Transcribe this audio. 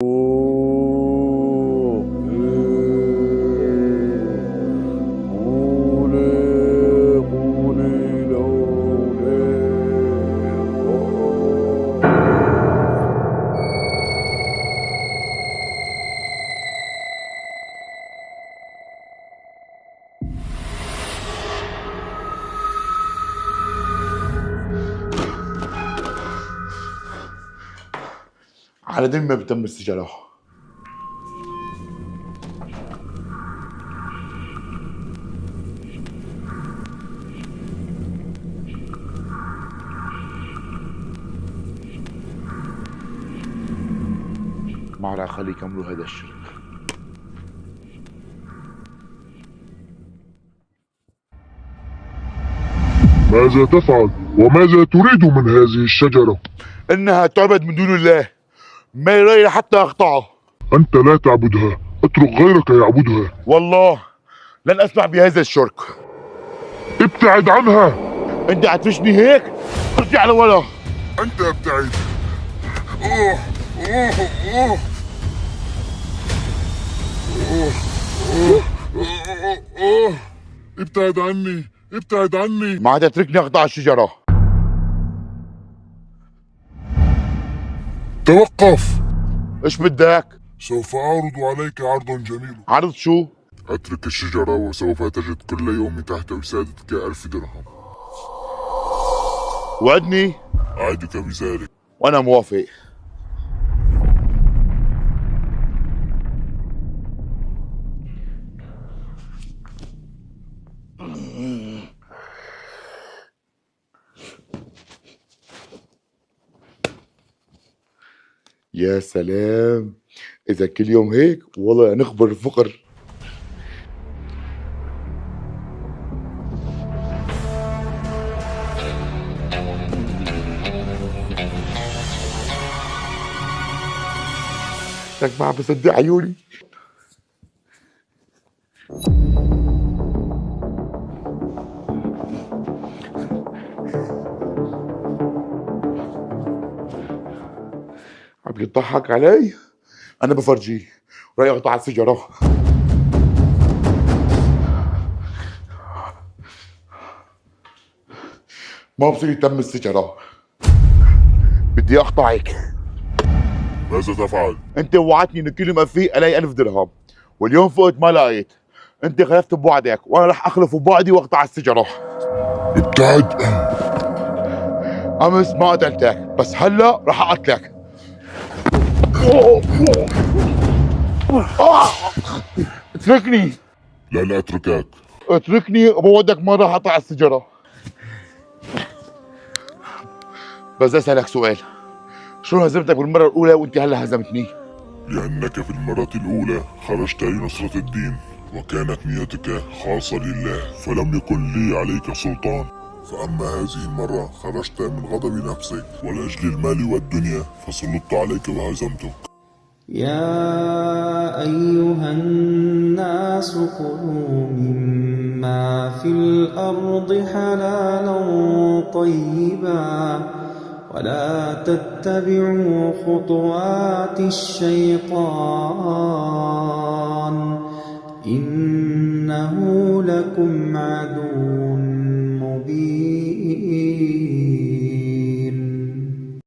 على دين ما بتم السجارة. ما راح اخليه يكملوا هذا الشيء. ماذا تفعل؟ وماذا تريد من هذه الشجرة؟ انها تعبد من دون الله، ما يريد حتى اقطعه. أنت لا تعبدها، اترك غيرك يعبدها. والله لن اسمح بهذا الشرك. ابتعد عنها. انت هتفشني هيك؟ ارجع لورا. أنت ابتعد. أوه أوه أوه أوه أوه أوه أوه. ابتعد عني، ابتعد عني. ما عاد اتركني اقطع الشجرة. توقف. ايش بدك؟ سوف أعرض عليك عرض جميل. عرض شو؟ اترك الشجرة وسوف تجد كل يوم تحت وسادتك 1000 درهم. وعدني. أعدك بذلك. وانا موافق. يا سلام، اذا كل يوم هيك والله نخبر الفقر. لك ما عم بصدق عيوني. عم يضحك علي. انا بفرجيه رايح اقطع السيجاره. ما بصير يتم السيجاره، بدي اقطعك. ماذا تفعل؟ انت وعدتني انه كل ما فيه الاقي 1000 درهم، واليوم فقت ما لقيت. انت خلفت بوعدك وانا رح اخلف بوعدي واقطع السيجاره. ابتعد. امس ما قتلتك، بس هلا رح اقتلك. اتركني. لن أتركك. اتركني وبودك ما راح اقطع السيجاره. بس اسالك سؤال، شو هزمتك بالمره الاولى وانت هلا هزمتني؟ لأنك في المرة الأولى خرجت لنصرة الدين، وكانت نيتك خاصة لله، فلم يكن لي عليك سلطان. فأما هذه المرة خرجت من غضب نفسك ولأجل المال والدنيا، فسلطت عليك وهزمتك. يا أيها الناس كلوا مما في الأرض حلالا طيبا ولا تتبعوا خطوات الشيطان إنه لكم عدو